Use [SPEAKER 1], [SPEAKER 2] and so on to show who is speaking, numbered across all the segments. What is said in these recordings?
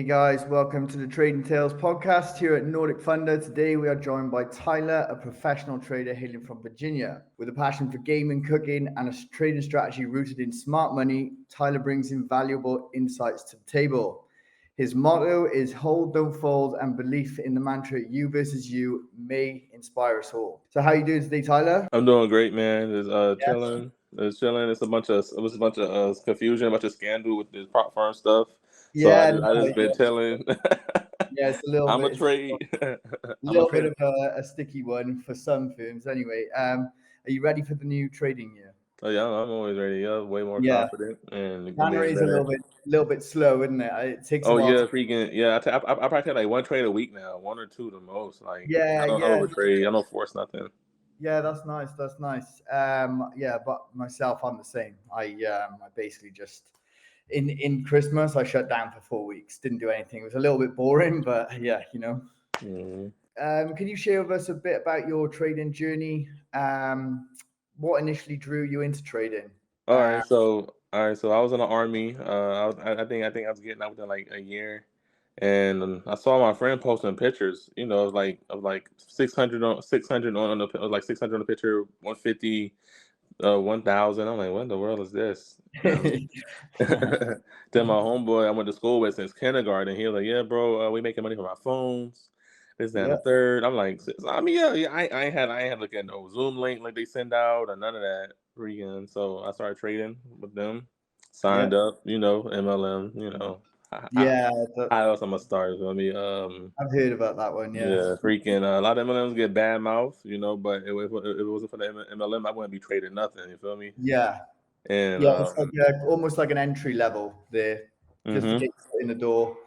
[SPEAKER 1] guys, welcome to the Trading Tales podcast here at Nordic Funder. Today we are joined by Tyler, a professional trader hailing from Virginia. With a passion for gaming, cooking, and a trading strategy rooted in smart money, Tyler brings invaluable insights to the table. His motto is hold, don't fold, and belief in the mantra you versus you may inspire us all. So how are you doing today, Tyler?
[SPEAKER 2] I'm doing great, man. It's
[SPEAKER 1] Yes.
[SPEAKER 2] chilling. It's chilling. It was a bunch of confusion, a bunch of scandal with this prop firm stuff. So
[SPEAKER 1] Yeah,
[SPEAKER 2] I
[SPEAKER 1] no,
[SPEAKER 2] just been chilling.
[SPEAKER 1] yeah, it's a little
[SPEAKER 2] I'm a
[SPEAKER 1] bit.
[SPEAKER 2] trade. I'm a
[SPEAKER 1] Little bit
[SPEAKER 2] trade.
[SPEAKER 1] of a sticky one for some firms. Anyway, are you ready for the new trading year?
[SPEAKER 2] Oh yeah, I'm always ready. Yeah, way more
[SPEAKER 1] Yeah,
[SPEAKER 2] confident and
[SPEAKER 1] January
[SPEAKER 2] being
[SPEAKER 1] is a
[SPEAKER 2] better.
[SPEAKER 1] little bit slow, isn't it? It takes a
[SPEAKER 2] Oh
[SPEAKER 1] while
[SPEAKER 2] yeah,
[SPEAKER 1] to.
[SPEAKER 2] freaking yeah. I practice like one trade a week now, one or two the most. Like I
[SPEAKER 1] Yeah,
[SPEAKER 2] don't
[SPEAKER 1] yeah,
[SPEAKER 2] overtrade. I don't force nothing.
[SPEAKER 1] yeah. That's nice. That's nice. Yeah, but myself, I'm the same. I basically just in Christmas I shut down for 4 weeks. Didn't do anything. It was a little bit boring, but yeah, you know.
[SPEAKER 2] Mhm.
[SPEAKER 1] Can you share with us a bit about your trading journey? What initially drew you into trading? Uh,
[SPEAKER 2] All right, so I was in the army. I think I was getting out within like a year, and I saw my friend posting pictures. You know, of like 600 on the like 600 on the picture, 150, 1,000. I'm like, what in the world is this? Then my homeboy I went to school with since kindergarten. He was like, yeah, bro, we making money from our phones. This, that, and
[SPEAKER 1] yeah,
[SPEAKER 2] the third. I'm like, I mean, yeah, I ain't had look at no Zoom link like they send out or none of that freaking. So I started trading with them,
[SPEAKER 1] yeah,
[SPEAKER 2] signed up, MLM,
[SPEAKER 1] yeah.
[SPEAKER 2] how else I'm gonna start? So,
[SPEAKER 1] I've heard about that one. Yeah,
[SPEAKER 2] yeah, freaking a lot of MLMs get bad mouth, but if it wasn't for the MLM, I wouldn't be trading nothing. You feel me?
[SPEAKER 1] yeah.
[SPEAKER 2] And
[SPEAKER 1] Yeah, it's like almost like an entry level there, just to
[SPEAKER 2] hmm
[SPEAKER 1] get you in the door,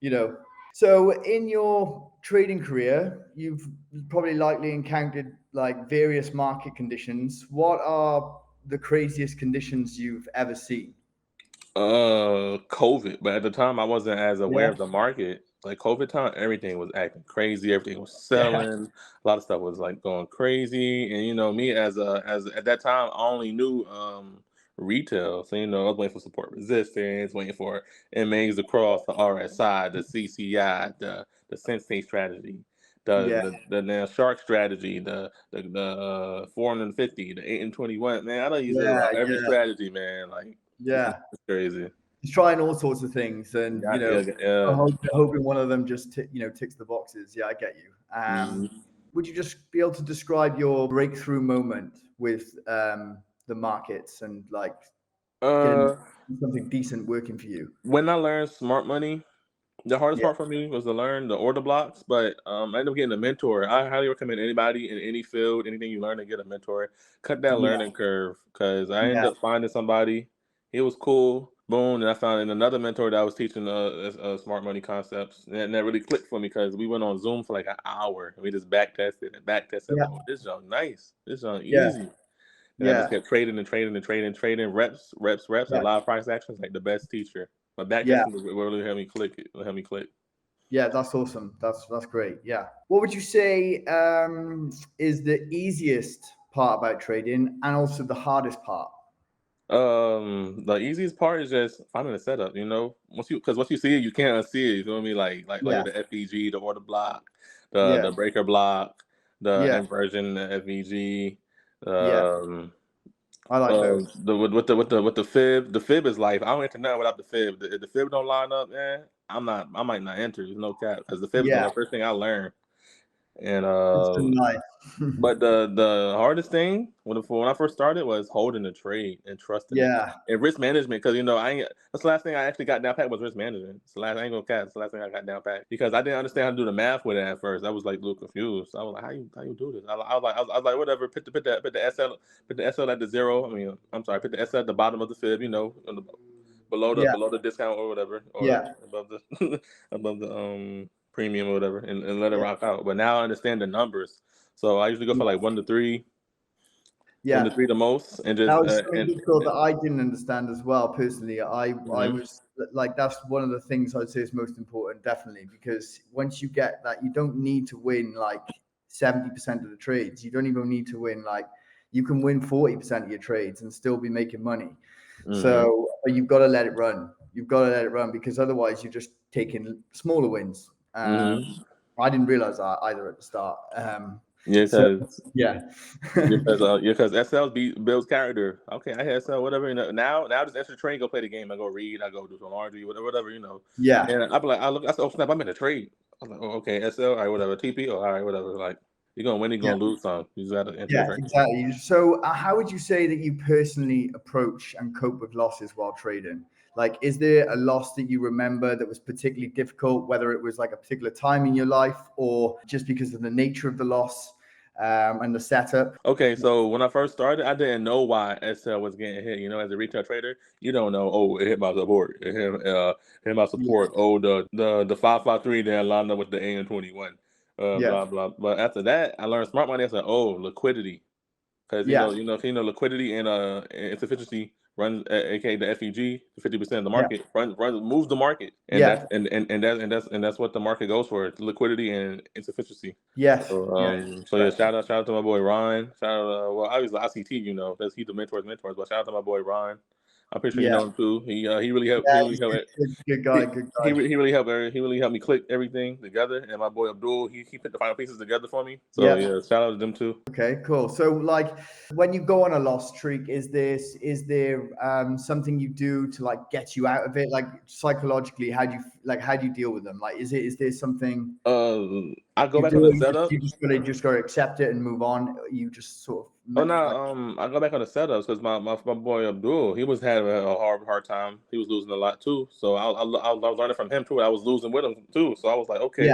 [SPEAKER 1] you know. So in your trading career, you've probably likely encountered like various market conditions. What are the craziest conditions you've ever seen?
[SPEAKER 2] COVID, but at the time I wasn't as aware
[SPEAKER 1] Yeah,
[SPEAKER 2] of the market. Like COVID time, everything was acting crazy, everything was
[SPEAKER 1] yeah,
[SPEAKER 2] selling, a lot of stuff was like going crazy. And me as at that time I only knew retail. So I was waiting for support resistance, waiting for MAs to cross the RSI, the CCI, the sensei strategy.
[SPEAKER 1] yeah,
[SPEAKER 2] The now shark strategy, the 450, the 8 and 21. Man, I know you said
[SPEAKER 1] yeah,
[SPEAKER 2] about every
[SPEAKER 1] yeah,
[SPEAKER 2] strategy, man. Like
[SPEAKER 1] yeah.
[SPEAKER 2] it's crazy.
[SPEAKER 1] He's trying all sorts of things, and
[SPEAKER 2] Yeah, yeah, yeah.
[SPEAKER 1] hoping one of them just ticks the boxes. Yeah, I get you.
[SPEAKER 2] Mhm.
[SPEAKER 1] Would you just be able to describe your breakthrough moment with the markets and like getting
[SPEAKER 2] Uh,
[SPEAKER 1] something decent working for you?
[SPEAKER 2] when I learned smart money, the hardest
[SPEAKER 1] Yeah,
[SPEAKER 2] part for me was to learn the order blocks. But I ended up getting a mentor. I highly recommend anybody in any field, anything you learn, to get a mentor. Cut that
[SPEAKER 1] yeah,
[SPEAKER 2] learning curve, because I ended
[SPEAKER 1] yeah,
[SPEAKER 2] up finding somebody. He was cool. Boom, and I found another mentor that was teaching smart money concepts, and that really clicked for me because we went on Zoom for like an hour. And we just back tested and back tested. I'm
[SPEAKER 1] yeah,
[SPEAKER 2] like, oh, this young nice. This young
[SPEAKER 1] yeah,
[SPEAKER 2] easy. And I just
[SPEAKER 1] yeah,
[SPEAKER 2] kept trading and trading and trading and trading, reps, reps, reps,
[SPEAKER 1] yeah,
[SPEAKER 2] and live price actions, like the best teacher. But back
[SPEAKER 1] yeah,
[SPEAKER 2] testing was what really helped me click it. Helped me click.
[SPEAKER 1] yeah. That's awesome. That's great. Yeah. What would you say is the easiest part about trading and also the hardest part?
[SPEAKER 2] The easiest part is just finding the setup. Once you see it, you can't unsee it. You feel me? Like
[SPEAKER 1] Yeah,
[SPEAKER 2] the FEG, the order block,
[SPEAKER 1] yeah,
[SPEAKER 2] the breaker block, the
[SPEAKER 1] yeah,
[SPEAKER 2] inversion, the FEG.
[SPEAKER 1] yeah.
[SPEAKER 2] Um,
[SPEAKER 1] I like those.
[SPEAKER 2] with the fib. The fib is life. I don't enter nothing without the fib. If the fib don't line up, man, I'm not. I might not enter. There's no cap, because the fib is
[SPEAKER 1] Yeah,
[SPEAKER 2] the first thing I learned. And
[SPEAKER 1] it's so nice.
[SPEAKER 2] but the hardest thing when I first started was holding the trade and trusting it,
[SPEAKER 1] Yeah,
[SPEAKER 2] and risk management. Because I ain't, that's the last thing I actually got down pat was risk management. It's the last I ain't gonna cap. It's the last thing I got down pat, because I didn't understand how to do the math with it at first. I was like a little confused. I was like, how you do this? I was like, whatever. Put the SL at the zero. I mean, I'm sorry. Put the SL at the bottom of the fib. On the,
[SPEAKER 1] yeah,
[SPEAKER 2] below the discount or whatever, or
[SPEAKER 1] yeah,
[SPEAKER 2] above the above the premium or whatever, and let it
[SPEAKER 1] yeah,
[SPEAKER 2] rock out. But now I understand the numbers, so I usually go for
[SPEAKER 1] yeah,
[SPEAKER 2] like 1 to 3,
[SPEAKER 1] yeah.
[SPEAKER 2] the most, and
[SPEAKER 1] That
[SPEAKER 2] just
[SPEAKER 1] was something difficult that I didn't understand as well. Personally, I
[SPEAKER 2] mhm.
[SPEAKER 1] was like, that's one of the things I'd say is most important, definitely, because once you get that, you don't need to win like 70% of the trades. You don't even need to win like you can win 40% of your trades and still be making money.
[SPEAKER 2] Mhm.
[SPEAKER 1] So you've got to let it run. You've got to let it run because otherwise you're just taking smaller wins.
[SPEAKER 2] Mm-hmm.
[SPEAKER 1] I didn't realize that either at the start.
[SPEAKER 2] Yeah,
[SPEAKER 1] So
[SPEAKER 2] because
[SPEAKER 1] yeah,
[SPEAKER 2] because SL builds character. Okay, I had SL, whatever. Now just enter the train, go play the game. I go read, I go do some laundry, whatever.
[SPEAKER 1] yeah.
[SPEAKER 2] And I be like, I said, oh snap, I'm in a trade. I'm like, oh okay, SL, all right, whatever. TP, oh all right, whatever. Like you're gonna win, you're
[SPEAKER 1] Yeah.
[SPEAKER 2] gonna lose some. You just gotta enter the
[SPEAKER 1] Yeah,
[SPEAKER 2] train.
[SPEAKER 1] exactly. So, how would you say that you personally approach and cope with losses while trading? Like, is there a loss that you remember that was particularly difficult, whether it was like a particular time in your life or just because of the nature of the loss and the setup?
[SPEAKER 2] Okay, so when I first started, I didn't know why SL was getting hit. As a retail trader, you don't know. Oh, it hit my support. Hit my
[SPEAKER 1] Yeah,
[SPEAKER 2] support. Oh, the 553 there lined up with the AM21.
[SPEAKER 1] yeah,
[SPEAKER 2] Blah blah. But after that, I learned smart money. I said, oh, liquidity, because
[SPEAKER 1] yeah,
[SPEAKER 2] liquidity and its efficiency runs, aka the FEG, 50% of the
[SPEAKER 1] yeah,
[SPEAKER 2] market runs moves the market, and
[SPEAKER 1] yeah,
[SPEAKER 2] that's what the market goes for: liquidity and its efficiency.
[SPEAKER 1] yes,
[SPEAKER 2] So
[SPEAKER 1] yeah,
[SPEAKER 2] so yeah,
[SPEAKER 1] correct.
[SPEAKER 2] shout out to my boy Ron. Shout out, well, obviously ICT, that's he's the mentors, but shout out to my boy Ron. I'm pretty sure you
[SPEAKER 1] Yeah,
[SPEAKER 2] know him too. He really helped.
[SPEAKER 1] yeah, he's good guy, good guy.
[SPEAKER 2] He really helped me click everything together. And my boy Abdul, he put the final pieces together for me. So
[SPEAKER 1] Yeah.
[SPEAKER 2] yeah, shout out to them too.
[SPEAKER 1] Okay, cool. So, like, when you go on a loss streak, is there something you do to like get you out of it? Like psychologically, how do you deal with them? Like, is there something
[SPEAKER 2] I go
[SPEAKER 1] you
[SPEAKER 2] back
[SPEAKER 1] do?
[SPEAKER 2] on the
[SPEAKER 1] Or you
[SPEAKER 2] setups.
[SPEAKER 1] just gotta accept it and move on. You just sort of
[SPEAKER 2] Oh no,
[SPEAKER 1] like
[SPEAKER 2] I go back on the setups because my boy Abdul, he was having a hard time. He was losing a lot too. So I was learning from him too. I was losing with him too. So I was like,
[SPEAKER 1] yeah,
[SPEAKER 2] okay.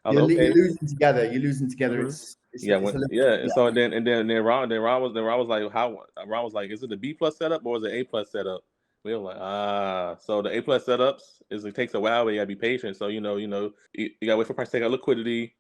[SPEAKER 2] I was like,
[SPEAKER 1] you're
[SPEAKER 2] okay.
[SPEAKER 1] losing together. You're losing together.
[SPEAKER 2] hmm
[SPEAKER 1] It's
[SPEAKER 2] Yeah,
[SPEAKER 1] a little
[SPEAKER 2] yeah. And
[SPEAKER 1] yeah
[SPEAKER 2] so then Ron was like, how Ron was like, is it a B plus setup or is it A plus setup? We were like, so the A plus setups it takes a while, but you gotta be patient. So you gotta wait for price to take out liquidity,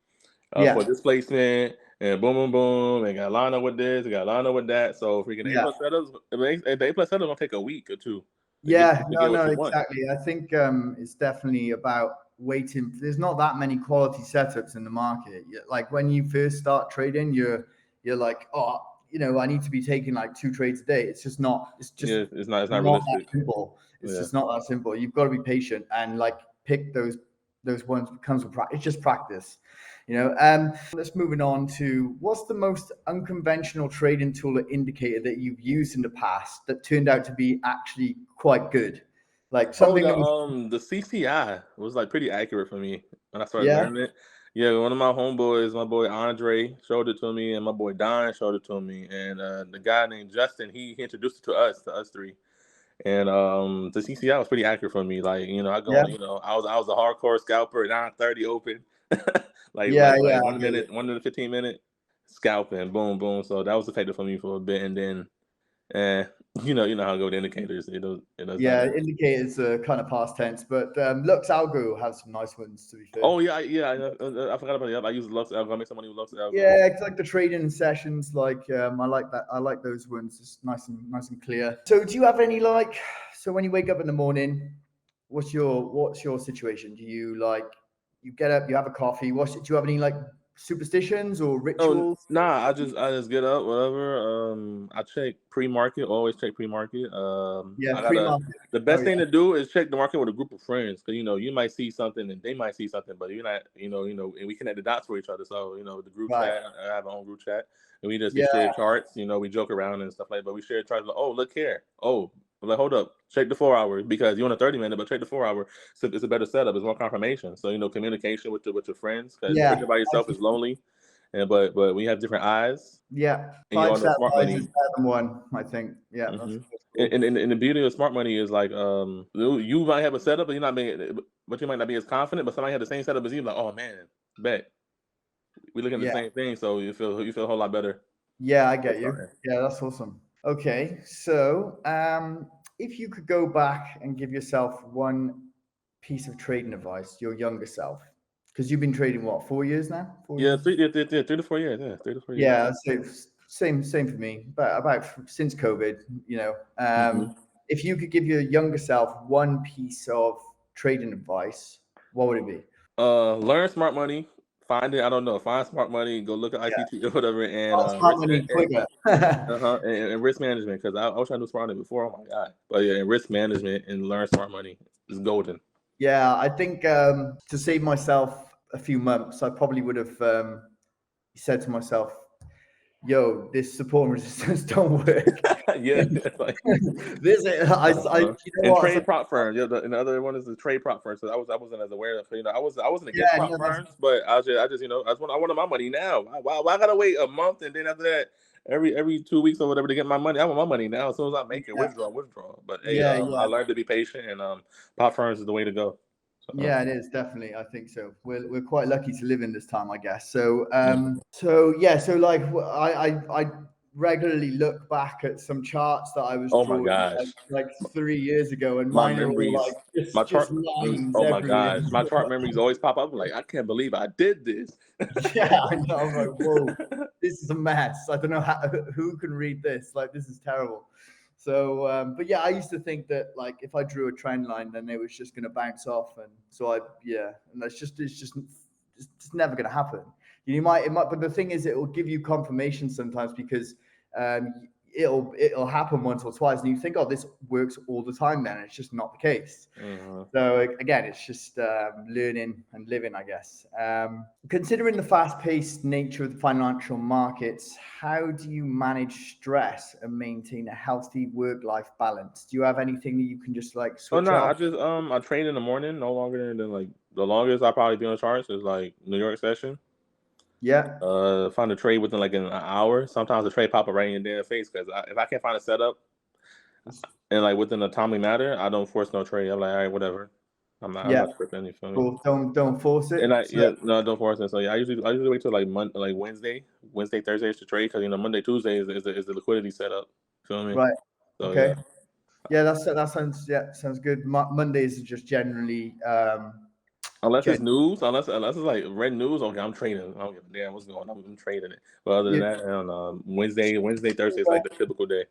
[SPEAKER 2] for
[SPEAKER 1] yeah
[SPEAKER 2] displacement, and boom, boom, boom, and got to line up with this, got to line up with that. So freaking A
[SPEAKER 1] yeah.
[SPEAKER 2] plus setups, the A plus setup gonna take a week or two
[SPEAKER 1] Yeah,
[SPEAKER 2] to get what
[SPEAKER 1] no,
[SPEAKER 2] you want.
[SPEAKER 1] exactly. I think it's definitely about waiting. There's not that many quality setups in the market. Like when you first start trading, you're like, oh, I need to be taking like 2 trades a day. It's just not. It's just
[SPEAKER 2] Yeah, it's not
[SPEAKER 1] not that
[SPEAKER 2] realistic.
[SPEAKER 1] simple. It's
[SPEAKER 2] Yeah.
[SPEAKER 1] just not that simple. You've got to be patient and like pick those ones that comes with practice. It's just practice. Let's moving on to what's the most unconventional trading tool or indicator that you've used in the past that turned out to be actually quite good, like
[SPEAKER 2] Oh,
[SPEAKER 1] something that was
[SPEAKER 2] the CCI was like pretty accurate for me when I started
[SPEAKER 1] yeah,
[SPEAKER 2] learning it. Yeah, one of my homeboys, my boy Andre, showed it to me, and my boy Don showed it to me, and the guy named Justin, he introduced it to us three. And the CCI was pretty accurate for me. Like, I
[SPEAKER 1] yeah,
[SPEAKER 2] go, I was a hardcore scalper, 9:30 open, like
[SPEAKER 1] yeah, yeah, I
[SPEAKER 2] like 1
[SPEAKER 1] get
[SPEAKER 2] minute,
[SPEAKER 1] it.
[SPEAKER 2] 1 to 15 minute scalping, boom, boom. So that was effective for me for a bit, and then, eh, you know how it go with indicators. It does not.
[SPEAKER 1] Yeah, indicators are kind of past tense, but Lux Algo has some nice ones to be fair.
[SPEAKER 2] Oh yeah, I forgot about it. I use Lux Algo. I make some money with Lux Algo.
[SPEAKER 1] Yeah, it's like the trading sessions. Like I like that. I like those ones. It's nice and clear. So, do you have any like? So, when you wake up in the morning, what's your situation? Do you like you get up, you have a coffee? Do you have any like superstitions or
[SPEAKER 2] Oh
[SPEAKER 1] rituals?
[SPEAKER 2] nah, I just get up, whatever. I check pre-market. Always check pre-market.
[SPEAKER 1] Yeah,
[SPEAKER 2] I gotta.
[SPEAKER 1] pre-market.
[SPEAKER 2] The
[SPEAKER 1] Oh
[SPEAKER 2] best
[SPEAKER 1] yeah,
[SPEAKER 2] thing to do is check the market with a group of friends, because you might see something and they might see something, but you're not. And we connect the dots for each other. So the group
[SPEAKER 1] right.
[SPEAKER 2] chat. I have my own group chat, and we
[SPEAKER 1] Yeah,
[SPEAKER 2] share charts. We joke around and stuff like. But we share charts. Like, oh, look here. Oh, I'm like, hold up. Check the 4 hour, because you want a 30 minute, but check the 4 hour. So it's a better setup. It's more confirmation. So communication with your friends, because
[SPEAKER 1] yeah.
[SPEAKER 2] trading by yourself is lonely. And but we have different eyes,
[SPEAKER 1] Yeah,
[SPEAKER 2] and you
[SPEAKER 1] five
[SPEAKER 2] all know
[SPEAKER 1] set
[SPEAKER 2] smart
[SPEAKER 1] buys is
[SPEAKER 2] money.
[SPEAKER 1] better than one, I think. Yeah,
[SPEAKER 2] hmm
[SPEAKER 1] that's cool.
[SPEAKER 2] and the beauty of smart money is like, you might have a setup, but you might not be as confident. But somebody had the same setup as you, like, oh man, bet we looking at the
[SPEAKER 1] Yeah,
[SPEAKER 2] same thing, so you feel a whole lot better.
[SPEAKER 1] yeah, I get
[SPEAKER 2] That's
[SPEAKER 1] you.
[SPEAKER 2] starting.
[SPEAKER 1] Yeah, that's awesome. Okay, so if you could go back and give yourself one piece of trading advice, your younger self, because you've been trading what, 4 years now? 4 years?
[SPEAKER 2] Yeah, 3 to 4 years. Yeah, 3 to 4 years.
[SPEAKER 1] Yeah, so same for me. But about since COVID,
[SPEAKER 2] hmm
[SPEAKER 1] if you could give your younger self one piece of trading advice, what would it be?
[SPEAKER 2] Learn smart money. Find it. I don't know. Find smart money. Go look at
[SPEAKER 1] Yeah,
[SPEAKER 2] ICT or whatever, and
[SPEAKER 1] start smart money quicker.
[SPEAKER 2] and risk management, because I was trying to do smart money before. Oh my god! But yeah, and risk management and learn smart money is golden.
[SPEAKER 1] Yeah, I think to save myself a few months, I probably would have said to myself, "Yo, this support and resistance don't work."
[SPEAKER 2] Yeah, like
[SPEAKER 1] This,
[SPEAKER 2] uh-huh.
[SPEAKER 1] you know
[SPEAKER 2] And
[SPEAKER 1] what? It's
[SPEAKER 2] trade
[SPEAKER 1] like,
[SPEAKER 2] prop firms. Yeah, and the other one is the trade prop firms. So I wasn't as aware of. I wasn't against
[SPEAKER 1] yeah,
[SPEAKER 2] prop
[SPEAKER 1] no, that's
[SPEAKER 2] firms, but I just I wanted my money now. Why I gotta wait a month and then after that every 2 weeks or whatever to get my money? I want my money now as soon as I make it.
[SPEAKER 1] yeah,
[SPEAKER 2] Withdraw. But hey,
[SPEAKER 1] yeah,
[SPEAKER 2] I
[SPEAKER 1] yeah.
[SPEAKER 2] learned to be patient and prop firms is the way to go. So,
[SPEAKER 1] Yeah, it is definitely. I think so. We're quite lucky to live in this time, I guess. So
[SPEAKER 2] mm.
[SPEAKER 1] so like I regularly look back at some charts that I was
[SPEAKER 2] Oh my
[SPEAKER 1] drawing
[SPEAKER 2] gosh.
[SPEAKER 1] like 3 years ago, and
[SPEAKER 2] My
[SPEAKER 1] mine are all
[SPEAKER 2] memories,
[SPEAKER 1] like
[SPEAKER 2] my
[SPEAKER 1] just
[SPEAKER 2] chart.
[SPEAKER 1] lines
[SPEAKER 2] Oh my
[SPEAKER 1] everywhere.
[SPEAKER 2] gosh, my chart memories always pop up. I'm like, I can't believe I did this.
[SPEAKER 1] Yeah, I know. I'm like, whoa, this is a mess. I don't know who can read this. Like, this is terrible. So, but yeah, I used to think that like if I drew a trend line, then it was just going to bounce off, and so and that's just it's never going to happen. You might it might, but the thing is, it will give you confirmation sometimes because um, it'll happen once or twice, and you think, oh, this works all the time. Then it's just not the case.
[SPEAKER 2] Mhm.
[SPEAKER 1] So again, it's just learning and living, I guess. Considering the fast-paced nature of the financial markets, how do you manage stress and maintain a healthy work-life balance? Do you have anything that you can just like
[SPEAKER 2] Oh
[SPEAKER 1] switch
[SPEAKER 2] no, I
[SPEAKER 1] off?
[SPEAKER 2] just I train in the morning, no longer than like the longest I probably be on charts is like New York session.
[SPEAKER 1] Yeah,
[SPEAKER 2] Find a trade within like an hour. Sometimes the trade pop up right in your damn face because if I can't find a setup and like within a timely matter, I don't force no trade. I'm like, all right, whatever. I'm
[SPEAKER 1] yeah.
[SPEAKER 2] not tripping. You feel me?
[SPEAKER 1] Cool. Don't force it.
[SPEAKER 2] And I
[SPEAKER 1] So
[SPEAKER 2] yeah no, I don't force it. So yeah, I usually wait till like Wednesday, Thursdays to trade because Monday, Tuesday is the liquidity setup. Feel me?
[SPEAKER 1] right.
[SPEAKER 2] So yeah.
[SPEAKER 1] Okay. Yeah, that sounds sounds good. Mondays are just generally
[SPEAKER 2] Unless it's
[SPEAKER 1] gen.
[SPEAKER 2] news, unless it's like red news, okay, I'm trading. I don't give a damn what's going on. I'm trading it. But other than
[SPEAKER 1] You,
[SPEAKER 2] that, on Wednesday, Thursday is like the typical day.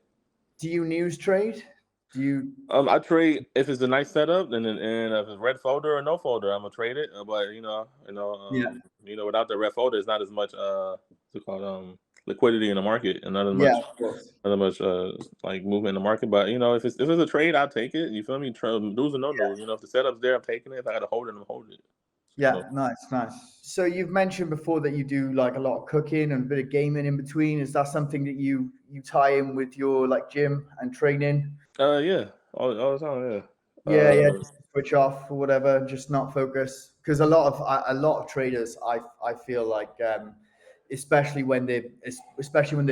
[SPEAKER 1] do you news trade? Do you?
[SPEAKER 2] I trade if it's a nice setup, and if it's red folder or no folder, I'm gonna trade it. But
[SPEAKER 1] Yeah.
[SPEAKER 2] without the red folder, it's not as much what's it called liquidity in the market, and
[SPEAKER 1] Yeah, of course.
[SPEAKER 2] not as much like movement in the market. But if it's a trade, I'll take it. You feel me? News or no news. If the setup's there, I'm taking it. If I got to hold it, I'm holding it. So.
[SPEAKER 1] Yeah, nice, nice. So you've mentioned before that you do like a lot of cooking and a bit of gaming in between. Is that something that you tie in with your like gym and training?
[SPEAKER 2] Yeah, all the time, yeah.
[SPEAKER 1] Yeah, yeah, just switch off or whatever, just not focus. Because a lot of traders, I feel like, especially when they're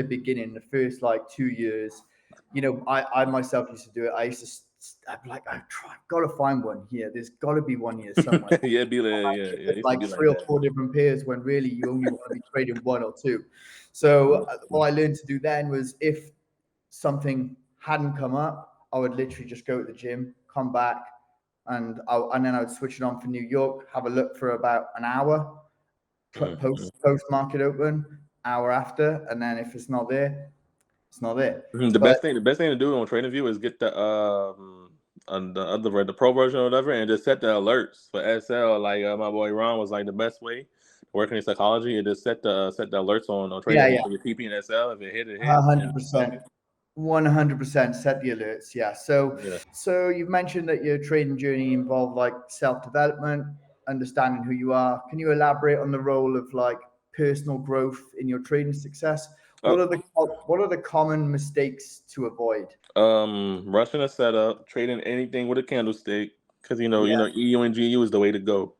[SPEAKER 1] beginning the first like 2 years, I myself used to do it. I used to, I'd be like, I've got to find one here. There's got to be one here somewhere.
[SPEAKER 2] Yeah, be like, yeah, it used to
[SPEAKER 1] Like
[SPEAKER 2] be like
[SPEAKER 1] three or
[SPEAKER 2] that.
[SPEAKER 1] four different pairs when really you only want to be trading one or two. So what I learned to do then was if something hadn't come up, I would literally just go to the gym, come back, and then I would switch it on for New York, have a look for about an hour,
[SPEAKER 2] Mhm.
[SPEAKER 1] post market open, hour after, and then if it's not there, it's not there.
[SPEAKER 2] Mhm. The
[SPEAKER 1] But
[SPEAKER 2] best thing to do on Trading View is get the on the pro version or whatever, and just set the alerts for SL. Like my boy Ron was like the best way working in psychology. And just set the alerts on Trading
[SPEAKER 1] yeah,
[SPEAKER 2] View
[SPEAKER 1] yeah,
[SPEAKER 2] for your TP and SL. If it hit, it hit. And, you feel
[SPEAKER 1] 100%.
[SPEAKER 2] me?
[SPEAKER 1] 100% set the alerts. Yeah. So,
[SPEAKER 2] Yeah.
[SPEAKER 1] so you've mentioned that your trading journey involved like self development, understanding who you are. Can you elaborate on the role of like personal growth in your trading success?
[SPEAKER 2] Oh,
[SPEAKER 1] What are the common mistakes to avoid?
[SPEAKER 2] rushing a setup, trading anything with a candlestick, because
[SPEAKER 1] Yeah.
[SPEAKER 2] EU and GU is the way to go,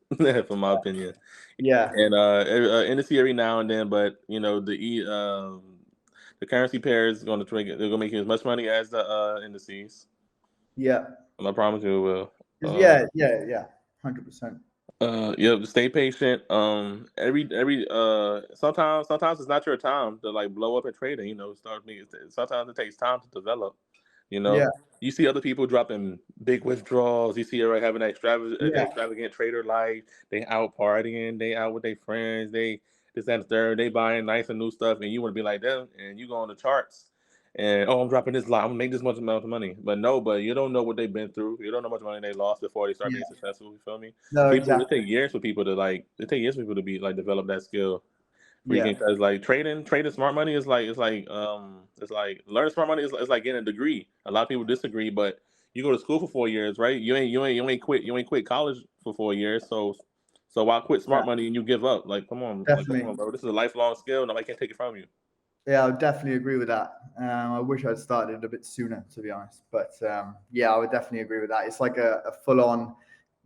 [SPEAKER 2] from my opinion.
[SPEAKER 1] Yeah.
[SPEAKER 2] And indices every now and then, but the currency pair is going to they're going to make you as much money as the indices.
[SPEAKER 1] Yeah.
[SPEAKER 2] I promise you it will.
[SPEAKER 1] Yeah. Yeah. Yeah. 100%.
[SPEAKER 2] Yeah, stay patient. Every sometimes it's not your time to like blow up in trading. Start making. Sometimes it takes time to develop. You
[SPEAKER 1] Yeah.
[SPEAKER 2] know, you see other people dropping big withdrawals. You see everybody having an
[SPEAKER 1] Yeah.
[SPEAKER 2] extravagant trader life. They out partying. They out with their friends. They this that, and the third. They buying nice and new stuff, and you want to be like them. And you go on the charts, and I'm dropping this lot. I'm gonna make this much amount of money. But you don't know what they've been through. You don't know how much money they lost before they start being
[SPEAKER 1] Yeah.
[SPEAKER 2] successful. You feel me?
[SPEAKER 1] No,
[SPEAKER 2] People, it
[SPEAKER 1] exactly.
[SPEAKER 2] take years for people to like. It take years for people to be like develop that skill.
[SPEAKER 1] Yeah.
[SPEAKER 2] Freaking, because like trading smart money is like it's like learning smart money is like getting a degree. A lot of people disagree, but you go to school for 4 years, right? You ain't quit college for 4 years. So why quit
[SPEAKER 1] Yeah,
[SPEAKER 2] smart money and you give up? Come
[SPEAKER 1] definitely.
[SPEAKER 2] on, bro. This is a lifelong skill. Nobody can take it from you.
[SPEAKER 1] Yeah, I would definitely agree with that. I wish I'd started a bit sooner, to be honest. But yeah, I would definitely agree with that. It's like a full on,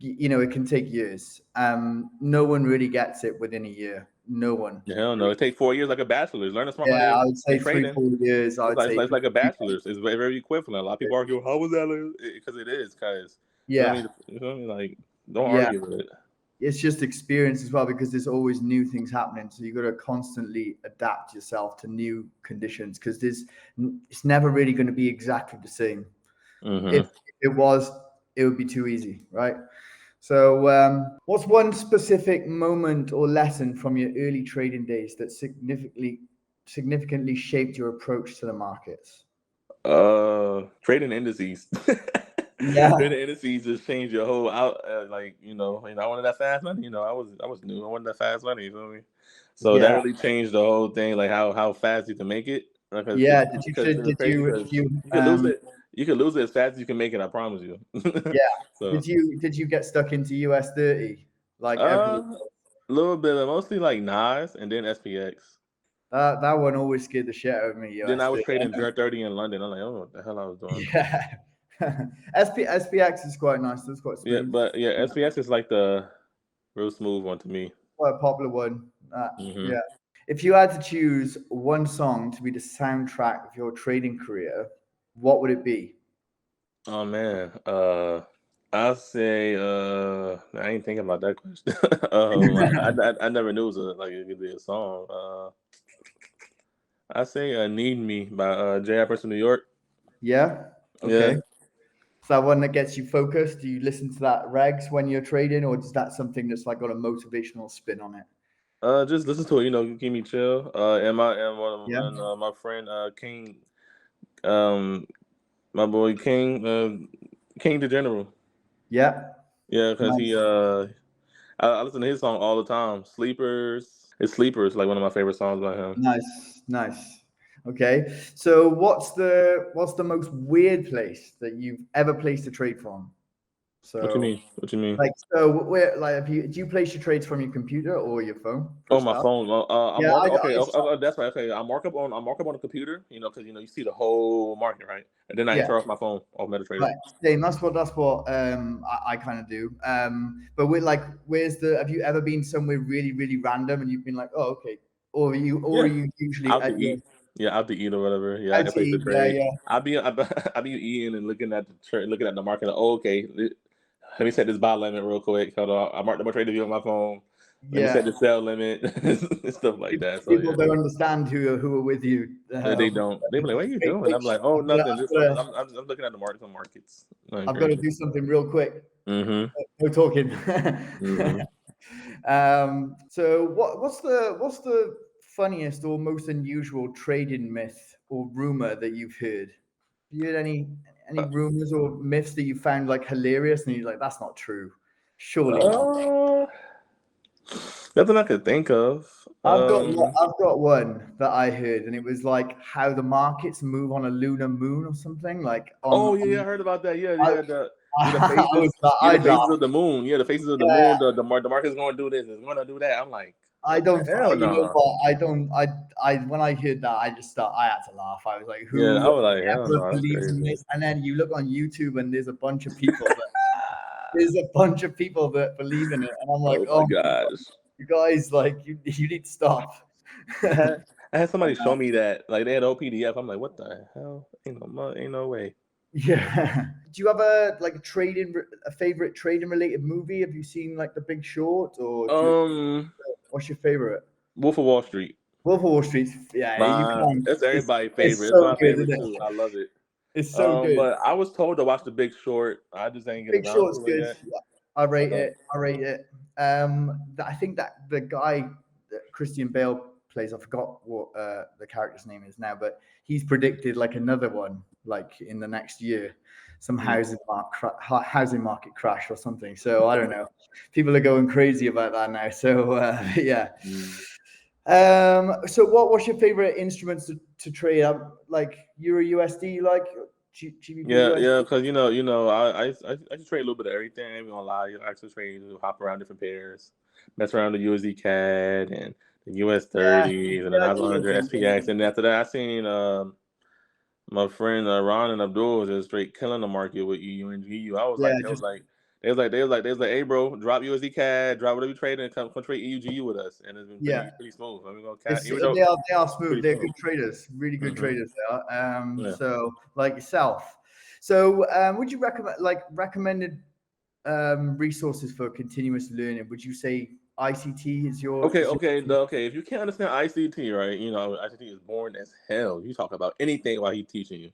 [SPEAKER 1] it can take years. No one really gets it within a year. No one.
[SPEAKER 2] Hell no. It takes 4 years like a bachelor's. Learn the smart
[SPEAKER 1] Yeah,
[SPEAKER 2] money
[SPEAKER 1] I would
[SPEAKER 2] in
[SPEAKER 1] say three,
[SPEAKER 2] trading.
[SPEAKER 1] 4 years. I would say,
[SPEAKER 2] It's like a bachelor's. It's very, very equivalent. A lot of people argue, how was that? Because it is. Because you know what I
[SPEAKER 1] yeah,
[SPEAKER 2] mean. You know what I mean? Like, don't
[SPEAKER 1] yeah.
[SPEAKER 2] argue with it.
[SPEAKER 1] It's just experience as well because there's always new things happening. So you got to constantly adapt yourself to new conditions because it's never really going to be exactly the same. If
[SPEAKER 2] Mm-hmm.
[SPEAKER 1] it was, it would be too easy, right? So, what's one specific moment or lesson from your early trading days that significantly shaped your approach to the markets?
[SPEAKER 2] Trading indices.
[SPEAKER 1] Yeah,
[SPEAKER 2] Trading indices just changed your whole out. I wanted that fast money. I was new. I wanted that fast money. You feel me? So that
[SPEAKER 1] yeah,
[SPEAKER 2] really changed the whole thing, like how fast you can make it. Because
[SPEAKER 1] yeah.
[SPEAKER 2] it was crazy because you could lose it. You could lose it as fast as you can make it. I promise you.
[SPEAKER 1] Yeah.
[SPEAKER 2] So
[SPEAKER 1] Did you get stuck into US 30 like every?
[SPEAKER 2] a little bit, mostly like Nas and then SPX.
[SPEAKER 1] That one always scared the shit out of me.
[SPEAKER 2] Then I was
[SPEAKER 1] US 30.
[SPEAKER 2] trading 30 in London. I'm like, I don't know what the hell I was doing.
[SPEAKER 1] Yeah. SPX is quite nice. It's quite
[SPEAKER 2] Yeah,
[SPEAKER 1] smooth.
[SPEAKER 2] but yeah, SPX is like the real smooth one to me.
[SPEAKER 1] Quite a popular one.
[SPEAKER 2] Hmm.
[SPEAKER 1] Yeah. If you had to choose one song to be the soundtrack of your trading career, what would it be?
[SPEAKER 2] Oh man, I'll say I ain't thinking about that question. I never knew it could be a song. I say "Need Me" by J.I. Person New York.
[SPEAKER 1] Yeah. Okay.
[SPEAKER 2] Yeah,
[SPEAKER 1] Is that one that gets you focused? Do you listen to that regs when you're trading, or is that something that's like got a motivational spin on it?
[SPEAKER 2] just listen to it. Keep me chill.
[SPEAKER 1] Yeah.
[SPEAKER 2] My friend King, um, my boy King, King the General.
[SPEAKER 1] Yeah.
[SPEAKER 2] Yeah, because
[SPEAKER 1] Nice.
[SPEAKER 2] I listen to his song all the time. Sleepers. It's Sleepers, like one of my favorite songs by him.
[SPEAKER 1] Nice. Nice. Okay. So what's the most weird place that you've ever placed a trade from?
[SPEAKER 2] What you
[SPEAKER 1] So
[SPEAKER 2] mean? What you mean?
[SPEAKER 1] like so where like do you place your trades from your computer or your phone
[SPEAKER 2] Oh,
[SPEAKER 1] first
[SPEAKER 2] my
[SPEAKER 1] up?
[SPEAKER 2] phone. I
[SPEAKER 1] Yeah,
[SPEAKER 2] mark.
[SPEAKER 1] I,
[SPEAKER 2] Okay,
[SPEAKER 1] I
[SPEAKER 2] that's right. Okay, I mark up on the computer. Because you see the whole market, right? And then I
[SPEAKER 1] yeah.
[SPEAKER 2] enter off my phone off MetaTrader.
[SPEAKER 1] Right. Same. That's what I kind of do. But we're like, have you ever been somewhere really, really random and you've been like, oh, okay. Or
[SPEAKER 2] Yeah,
[SPEAKER 1] are you usually
[SPEAKER 2] out to
[SPEAKER 1] at your
[SPEAKER 2] eat. Yeah, out to eat or whatever. Yeah, I
[SPEAKER 1] out
[SPEAKER 2] can
[SPEAKER 1] to
[SPEAKER 2] place the
[SPEAKER 1] eat? Yeah,
[SPEAKER 2] trade.
[SPEAKER 1] yeah.
[SPEAKER 2] I be eating and looking at the trade, looking at the market. Like, oh, okay. Let me set this buy limit real quick. Hold on. I marked the trade view on my phone. Let me set
[SPEAKER 1] Yeah.
[SPEAKER 2] the sell limit and stuff like that. So
[SPEAKER 1] People
[SPEAKER 2] yeah,
[SPEAKER 1] don't understand who are with you.
[SPEAKER 2] they don't. They be like, "What are you doing?" I'm like, "Oh, nothing. I'm looking at the market. Some markets. Nothing
[SPEAKER 1] I've got to
[SPEAKER 2] crazy."
[SPEAKER 1] do something real quick.
[SPEAKER 2] Mm-hmm.
[SPEAKER 1] No talking.
[SPEAKER 2] Mm-hmm.
[SPEAKER 1] So what's the funniest or most unusual trading myth or rumor that you've heard? Have you heard any rumors or myths that you found like hilarious and you're like, that's not true? Surely not.
[SPEAKER 2] Uh, nothing I could think of.
[SPEAKER 1] I've got one that I heard, and it was like how the markets move on a lunar moon or something. Like
[SPEAKER 2] Oh yeah, I heard about that. Yeah,
[SPEAKER 1] I,
[SPEAKER 2] yeah. The
[SPEAKER 1] I
[SPEAKER 2] phases.
[SPEAKER 1] was
[SPEAKER 2] Yeah, the
[SPEAKER 1] I'd laugh.
[SPEAKER 2] phases of the moon. Yeah, the phases of the
[SPEAKER 1] Yeah,
[SPEAKER 2] moon. The market's going to do this. It's going to do that. I'm like,
[SPEAKER 1] I
[SPEAKER 2] what the
[SPEAKER 1] don't.
[SPEAKER 2] hell,
[SPEAKER 1] You know
[SPEAKER 2] no?
[SPEAKER 1] what? I don't. I when I heard that, I had to laugh. I was like,
[SPEAKER 2] Yeah, I
[SPEAKER 1] who
[SPEAKER 2] was like, hell
[SPEAKER 1] ever
[SPEAKER 2] no, that's
[SPEAKER 1] believes in
[SPEAKER 2] crazy.
[SPEAKER 1] this? And then you look on YouTube, and there's a bunch of people that believe in it, and I'm like,
[SPEAKER 2] Oh my
[SPEAKER 1] oh my god,
[SPEAKER 2] gosh.
[SPEAKER 1] you guys, like, you need to stop.
[SPEAKER 2] I had somebody show me that. Like they had OPDF. I'm like, what the hell? Ain't no way.
[SPEAKER 1] Yeah. Do you have a favorite trading related movie? Have you seen like The Big Short or
[SPEAKER 2] Um,
[SPEAKER 1] what's your favorite?
[SPEAKER 2] Wolf of Wall Street.
[SPEAKER 1] Wolf of Wall Street. Yeah, you can't.
[SPEAKER 2] That's everybody's
[SPEAKER 1] It's
[SPEAKER 2] favorite. It's
[SPEAKER 1] so
[SPEAKER 2] my
[SPEAKER 1] good,
[SPEAKER 2] favorite
[SPEAKER 1] isn't
[SPEAKER 2] too.
[SPEAKER 1] it?
[SPEAKER 2] I love it.
[SPEAKER 1] It's so good.
[SPEAKER 2] But I was told to watch The Big Short. I just ain't get
[SPEAKER 1] Big
[SPEAKER 2] around
[SPEAKER 1] Short's
[SPEAKER 2] to it
[SPEAKER 1] good.
[SPEAKER 2] yet.
[SPEAKER 1] Yeah, I rate
[SPEAKER 2] Uh,
[SPEAKER 1] it. I rate it. I think that the guy that Christian Bale plays, I forgot what the character's name is now, but he's predicted like another one, like in the next year, some
[SPEAKER 2] mm,
[SPEAKER 1] housing market crash or something. So I don't know. People are going crazy about that now. So yeah.
[SPEAKER 2] mm.
[SPEAKER 1] So what's your favorite instruments to trade? Like Euro USD, like GBP
[SPEAKER 2] Yeah,
[SPEAKER 1] US?
[SPEAKER 2] yeah, because I just trade a little bit of everything. I ain't gonna lie. I actually trade, hop around different pairs, mess around the USD CAD and the US
[SPEAKER 1] Yeah,
[SPEAKER 2] 30s and the
[SPEAKER 1] yeah, I do the
[SPEAKER 2] 900
[SPEAKER 1] same thing.
[SPEAKER 2] SPX. And after that, I seen my friend Ron and Abdul just straight killing the market with EU and GU. I was
[SPEAKER 1] Yeah,
[SPEAKER 2] like,
[SPEAKER 1] just
[SPEAKER 2] hey bro, drop USD CAD, drop whatever you trade, and come trade EU GU with us. And it's been
[SPEAKER 1] yeah.
[SPEAKER 2] pretty smooth. I mean,
[SPEAKER 1] It's
[SPEAKER 2] even though
[SPEAKER 1] they are smooth.
[SPEAKER 2] pretty
[SPEAKER 1] They're
[SPEAKER 2] smooth.
[SPEAKER 1] good traders, really good
[SPEAKER 2] Hmm.
[SPEAKER 1] traders. They are.
[SPEAKER 2] Yeah.
[SPEAKER 1] So like yourself. So would you recommend recommended resources for continuous learning? Would you say ICT is your
[SPEAKER 2] Okay. If you can't understand ICT, right? ICT is boring as hell. You talk about anything while he's teaching you.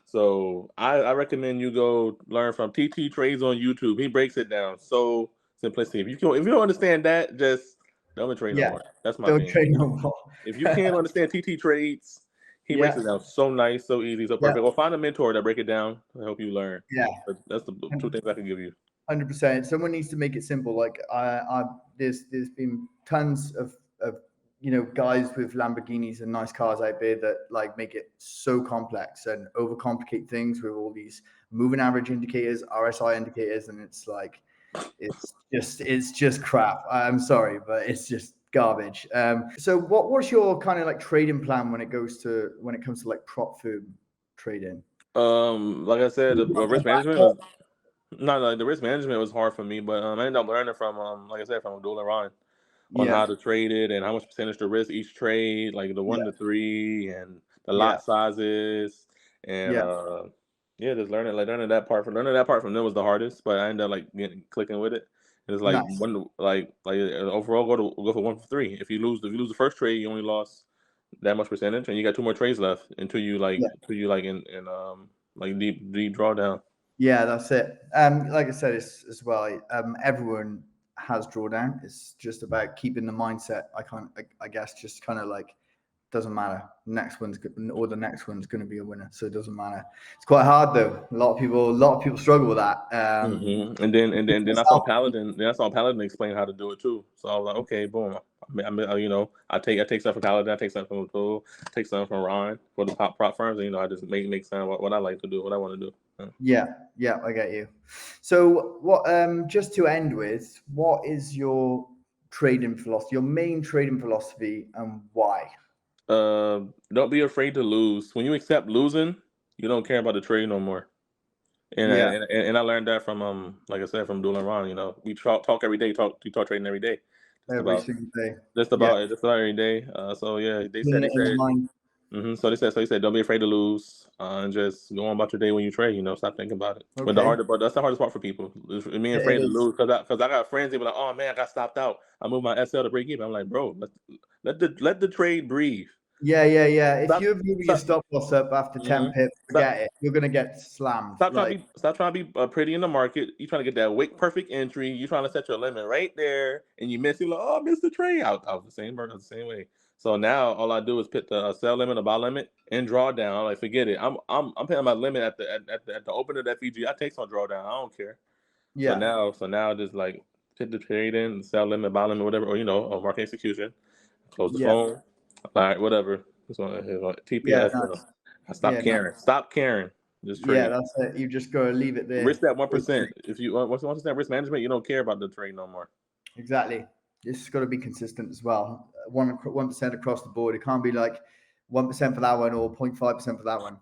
[SPEAKER 2] So I recommend you go learn from TT Trades on YouTube. He breaks it down so simplistic. If you don't understand that, just don't trade no
[SPEAKER 1] yeah?
[SPEAKER 2] more. That's my
[SPEAKER 1] Don't
[SPEAKER 2] opinion.
[SPEAKER 1] trade no more.
[SPEAKER 2] If you can't understand TT Trades, he breaks
[SPEAKER 1] Yeah,
[SPEAKER 2] it down so nice, so easy, so
[SPEAKER 1] yeah,
[SPEAKER 2] perfect. Or find a mentor that break it down to help you learn.
[SPEAKER 1] yeah.
[SPEAKER 2] But that's the two things I can give you.
[SPEAKER 1] 100%. Someone needs to make it simple. Like there's been tons of guys with Lamborghinis and nice cars out there that like make it so complex and overcomplicate things with all these moving average indicators, RSI indicators, and it's like it's just crap. I'm sorry, but it's just garbage. So what's your kind of like trading plan when it comes to like prop firm trading?
[SPEAKER 2] Like I said, the risk management was no, the risk management was hard for me, but I ended up learning from like I said, from Abdul and Ron on
[SPEAKER 1] Yeah,
[SPEAKER 2] how to trade it and how much percentage to risk each trade, like the
[SPEAKER 1] yeah,
[SPEAKER 2] 1 to 3 and the
[SPEAKER 1] yeah,
[SPEAKER 2] lot sizes and
[SPEAKER 1] yeah.
[SPEAKER 2] yeah, just learning that part. Learning that part from them was the hardest, but I ended up like getting clicking with it. And it's like
[SPEAKER 1] Nice.
[SPEAKER 2] overall go for 1 for 3. If you lose the first trade, you only lost that much percentage, and you got 2 more trades left until you like deep drawdown.
[SPEAKER 1] Yeah, that's it. Like I said, it's as well. Everyone has drawdown. It's just about keeping the mindset. I guess, just kind of like doesn't matter. The next one's going to be a winner, so it doesn't matter. It's quite hard though. A lot of people struggle with that.
[SPEAKER 2] And then I saw
[SPEAKER 1] Myself,
[SPEAKER 2] Paladin. Then I saw Paladin explain how to do it too. So I was like, okay, boom. I take stuff from Paladin. I take stuff from Tool. Take stuff from Ron for the prop firms. And, I just make sound what I like to do, what I want to do.
[SPEAKER 1] yeah, I get you. So what? Just to end with, what is your trading philosophy? Your main trading philosophy, and why?
[SPEAKER 2] Don't be afraid to lose. When you accept losing, you don't care about the trade no more. And
[SPEAKER 1] Yeah,
[SPEAKER 2] I learned that from like I said, from Duel and Ron. We talk every day. We talk trading every day. Just
[SPEAKER 1] every
[SPEAKER 2] about
[SPEAKER 1] single day.
[SPEAKER 2] just
[SPEAKER 1] Yeah,
[SPEAKER 2] about just about every day. So yeah, they said
[SPEAKER 1] putting
[SPEAKER 2] they
[SPEAKER 1] it in the
[SPEAKER 2] said.
[SPEAKER 1] mind.
[SPEAKER 2] So he said, don't be afraid to lose, and just go on about your day when you trade. Stop thinking about it.
[SPEAKER 1] Okay,
[SPEAKER 2] But that's the hardest part for people. Is being
[SPEAKER 1] it
[SPEAKER 2] afraid to
[SPEAKER 1] is.
[SPEAKER 2] lose, because I got friends. They be like, oh man, I got stopped out. I moved my SL to break even. I'm like, bro, let the trade breathe.
[SPEAKER 1] Yeah. If
[SPEAKER 2] Stop
[SPEAKER 1] you're moving your
[SPEAKER 2] stop.
[SPEAKER 1] stop loss up after 10
[SPEAKER 2] Mhm.
[SPEAKER 1] pips,
[SPEAKER 2] Stop
[SPEAKER 1] forget it. You're gonna get slammed. Like,
[SPEAKER 2] Stop trying to be pretty in the market. You trying to get that wick perfect entry. You trying to set your limit right there, and you miss. You like, oh, I missed the trade. I was the same way. So now all I do is put the sell limit, the buy limit, and draw down. Like forget it. I'm putting my limit at the open of that FEG. I take some drawdown. I don't care. So
[SPEAKER 1] yeah,
[SPEAKER 2] now just like put the trade in, sell limit, buy limit, whatever, or market execution. Close the
[SPEAKER 1] yeah,
[SPEAKER 2] phone. All right, whatever. This one
[SPEAKER 1] yeah,
[SPEAKER 2] TPS.
[SPEAKER 1] nice.
[SPEAKER 2] I stop
[SPEAKER 1] Yeah, nice.
[SPEAKER 2] caring. Stop caring. Just
[SPEAKER 1] Yeah,
[SPEAKER 2] trade.
[SPEAKER 1] that's it. You just gotta leave it
[SPEAKER 2] Risk
[SPEAKER 1] there.
[SPEAKER 2] that 1%. If you once you understand risk management, you don't care about the trade no more.
[SPEAKER 1] Exactly. It's got to be consistent as well. 1% across the board. It can't be like 1% for that one or 0.5% for that one.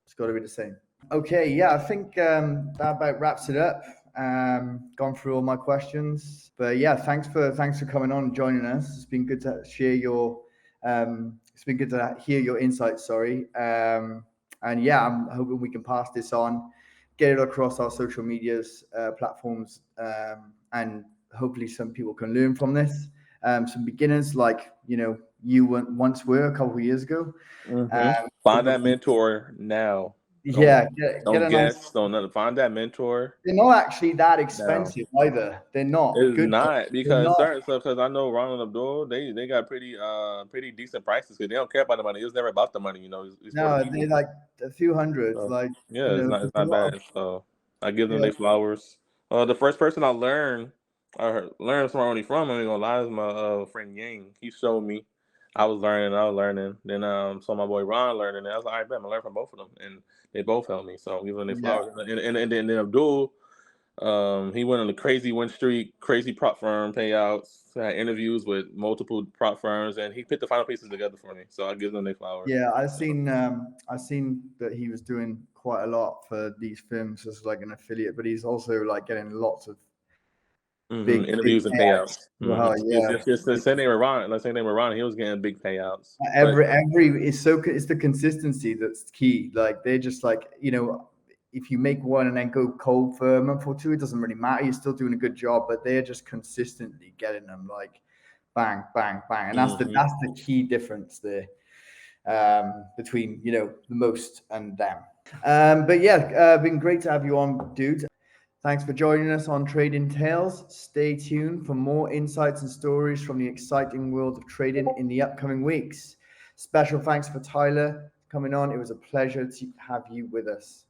[SPEAKER 1] It's got to be the same. Okay, yeah, I think that about wraps it up. Gone through all my questions, but yeah, thanks for coming on and joining us. It's been good to share your. It's been good to hear your insights. Sorry, and yeah, I'm hoping we can pass this on, get it across our social medias platforms, and hopefully some people can learn from this. Some beginners like you once were a couple of years ago. Can
[SPEAKER 2] Find that
[SPEAKER 1] hopefully,
[SPEAKER 2] mentor now. Don't
[SPEAKER 1] yeah, get
[SPEAKER 2] don't
[SPEAKER 1] a nice.
[SPEAKER 2] guess. Don't nothing. Find that mentor
[SPEAKER 1] They're not actually that
[SPEAKER 2] now.
[SPEAKER 1] expensive either. They're not
[SPEAKER 2] It's
[SPEAKER 1] good.
[SPEAKER 2] not
[SPEAKER 1] They're
[SPEAKER 2] because
[SPEAKER 1] not.
[SPEAKER 2] certain stuff. Because I know Ronald Abdul, they got pretty decent prices because they don't care about the money. It was never about the money. It's for the
[SPEAKER 1] No, they're
[SPEAKER 2] people.
[SPEAKER 1] like a few hundred.
[SPEAKER 2] So
[SPEAKER 1] Like
[SPEAKER 2] yeah, it's
[SPEAKER 1] a
[SPEAKER 2] not
[SPEAKER 1] lot of,
[SPEAKER 2] bad. So I give them
[SPEAKER 1] yeah.
[SPEAKER 2] their flowers. The first person I learned somewhere only from. I'm not gonna lie, is my friend Yang. He showed me I was learning. Then saw my boy Ron learning. And I was like, all right, bet I'm gonna learn from both of them, and they both helped me. So we went in
[SPEAKER 1] Yeah.
[SPEAKER 2] flowers, and then Abdul, he went on a crazy win streak, crazy prop firm payouts, had interviews with multiple prop firms, and he put the final pieces together for me. So I give them their flowers.
[SPEAKER 1] Yeah, I've seen that he was doing quite a lot for these films as like an affiliate, but he's also like getting lots of big
[SPEAKER 2] Interviews and
[SPEAKER 1] payouts
[SPEAKER 2] payouts.
[SPEAKER 1] as well. Yeah,
[SPEAKER 2] It's the same thing with Ron. Like same thing with Ron. He was getting big payouts. But
[SPEAKER 1] every it's the consistency that's key. Like they're just like, if you make one and then go cold for a month or two, it doesn't really matter. You're still doing a good job, but they're just consistently getting them like bang, bang, bang, and that's the key difference there between the most and them. But yeah, been great to have you on, dude. Thanks for joining us on Trading Tales. Stay tuned for more insights and stories from the exciting world of trading in the upcoming weeks. Special thanks for Tyler coming on. It was a pleasure to have you with us.